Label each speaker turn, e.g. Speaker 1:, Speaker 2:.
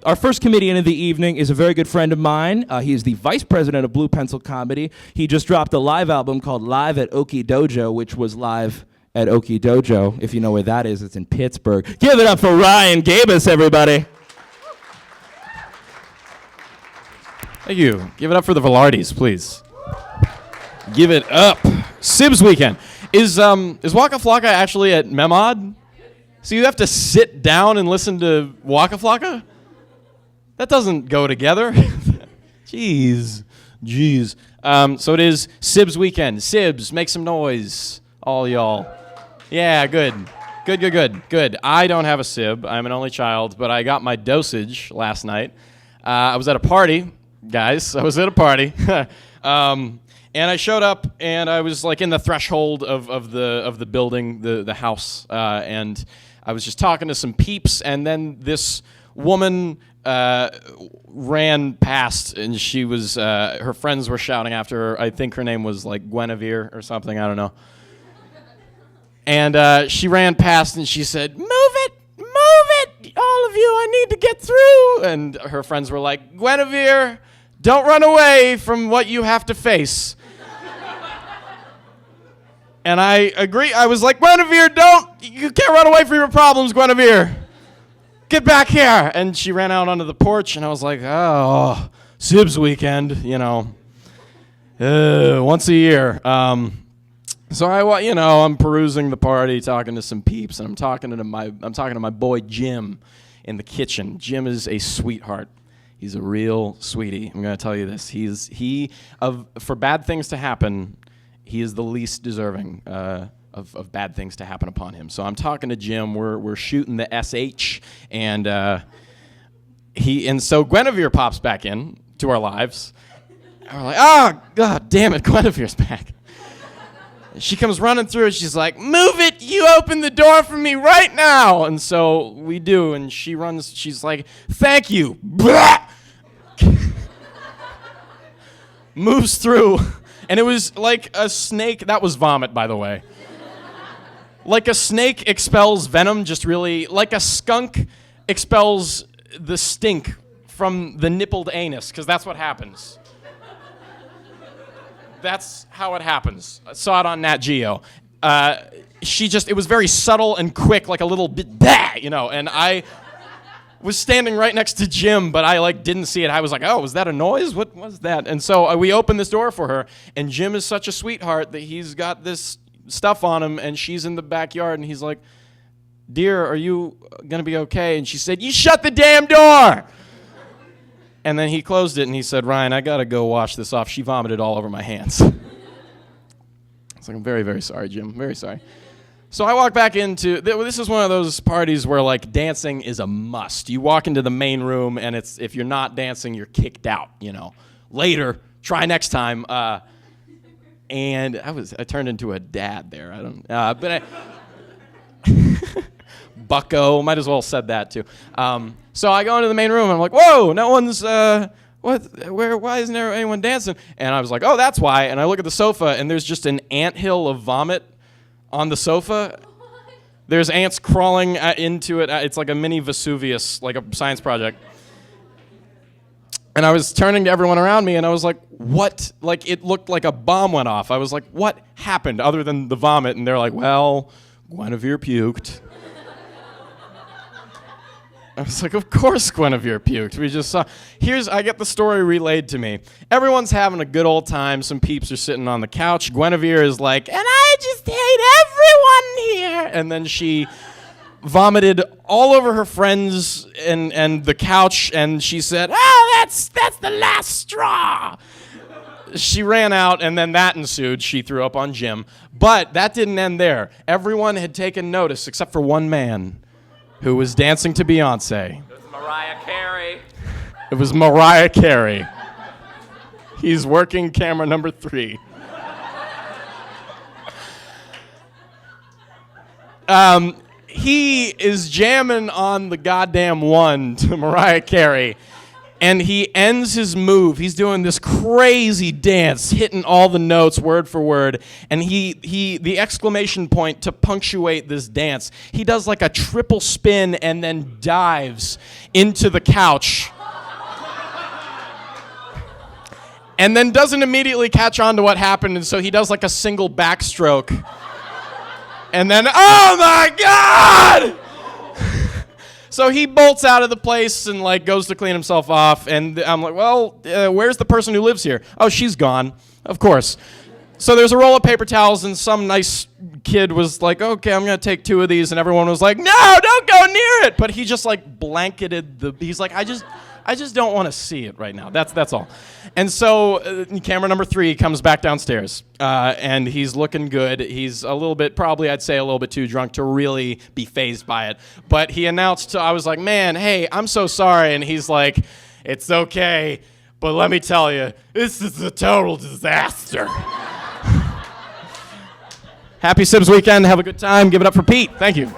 Speaker 1: Our first comedian of the evening is a very good friend of mine. He is the vice president of Blue Pencil Comedy. He just dropped a live album called Live at Okie Dojo, which was live at Okie Dojo. If you know where that is, it's in Pittsburgh. Give it up for Ryan Gabos, everybody.
Speaker 2: Thank you. Give it up for the Velardis, please. Give it up. Sibs Weekend. Is Waka Flocka actually at Memod? So you have to sit down and listen to Waka Flocka? That doesn't go together. Jeez. So it is Sibs Weekend. Sibs, make some noise, all y'all. Yeah, good. I don't have a sib. I'm an only child, but I got my dosage last night. I was at a party, guys. And I showed up, and I was like in the threshold of the building, the house, and I was just talking to some peeps, and then this woman ran past, and she was her friends were shouting after her. I think her name was like Guinevere or something. I don't know. And she ran past, and she said, "Move it, all of you! I need to get through." And her friends were like, "Guinevere, don't run away from what you have to face." And I agree. I was like, "Guinevere, you can't run away from your problems, Guinevere. Get back here." And she ran out onto the porch, and I was like, "Oh, Sibs Weekend, once a year." So I'm perusing the party, talking to some peeps, and I'm talking to my boy Jim in the kitchen. Jim is a sweetheart. He's a real sweetie. I'm going to tell you this. For bad things to happen, he is the least deserving of bad things to happen upon him. So I'm talking to Jim. We're shooting the SH, and so Guinevere pops back in to our lives. And we're like, "Oh, God damn it, Guinevere's back." She comes running through, and she's like, "Move it! You open the door for me right now!" And so we do, and she runs. She's like, "Thank you." Moves through, and it was like a snake. That was vomit, by the way. Like a snake expels venom, just really, like a skunk expels the stink from the nippled anus, because that's what happens. That's how it happens. I saw it on Nat Geo. It was very subtle and quick, like a little bit, and I was standing right next to Jim, but I didn't see it. I was like, "Oh, was that a noise? What was that?" And so we opened this door for her, and Jim is such a sweetheart that he's got this stuff on him, and she's in the backyard, and he's like, "Dear, are you going to be okay?" And she said, "You shut the damn door!" And then he closed it, and he said, "Ryan, I got to go wash this off. She vomited all over my hands." It's like, "I'm very, very sorry, Jim. Very sorry." So I walk back into, this is one of those parties where dancing is a must. You walk into the main room, and if you're not dancing, you're kicked out, Later, try next time. And I turned into a dad there. Bucko, might as well have said that too. So I go into the main room, and I'm like, "Whoa, no one's, why isn't there anyone dancing?" And I was like, "Oh, that's why." And I look at the sofa, and there's just an anthill of vomit on the sofa. There's ants crawling into it. It's like a mini Vesuvius, like a science project. And I was turning to everyone around me, and I was like, "What?" It looked like a bomb went off. I was like, "What happened other than the vomit?" And they're like, "Well, Guinevere puked." I was like, "Of course Guinevere puked. We just saw." I get the story relayed to me. Everyone's having a good old time. Some peeps are sitting on the couch. Guinevere is like, "And I just hate everyone here." And then she vomited all over her friends and the couch, and she said, "Oh, that's the last straw." She ran out, and then that ensued. She threw up on Jim. But that didn't end there. Everyone had taken notice, except for one man, who was dancing to Beyonce.
Speaker 3: It was Mariah Carey.
Speaker 2: It was Mariah Carey. He's working camera number 3. He is jamming on the goddamn one to Mariah Carey. And he ends his move. He's doing this crazy dance, hitting all the notes word for word. And the exclamation point to punctuate this dance, he does like a triple spin and then dives into the couch. And then doesn't immediately catch on to what happened, and so he does like a single backstroke. And then, oh my God! So he bolts out of the place and like goes to clean himself off, and I'm like, well, where's the person who lives here? Oh, she's gone, of course. So there's a roll of paper towels, and some nice kid was like, okay, I'm gonna take 2 of these, and everyone was like, no, don't go near it. But he just like blanketed he's like, I just don't want to see it right now. That's all. And so camera number 3 comes back downstairs, and he's looking good. He's a little bit, probably I'd say a little bit too drunk to really be fazed by it. But he announced, I was like, man, hey, I'm so sorry. And he's like, it's okay, but let me tell you, this is a total disaster. Happy Sibs Weekend. Have a good time. Give it up for Pete. Thank you.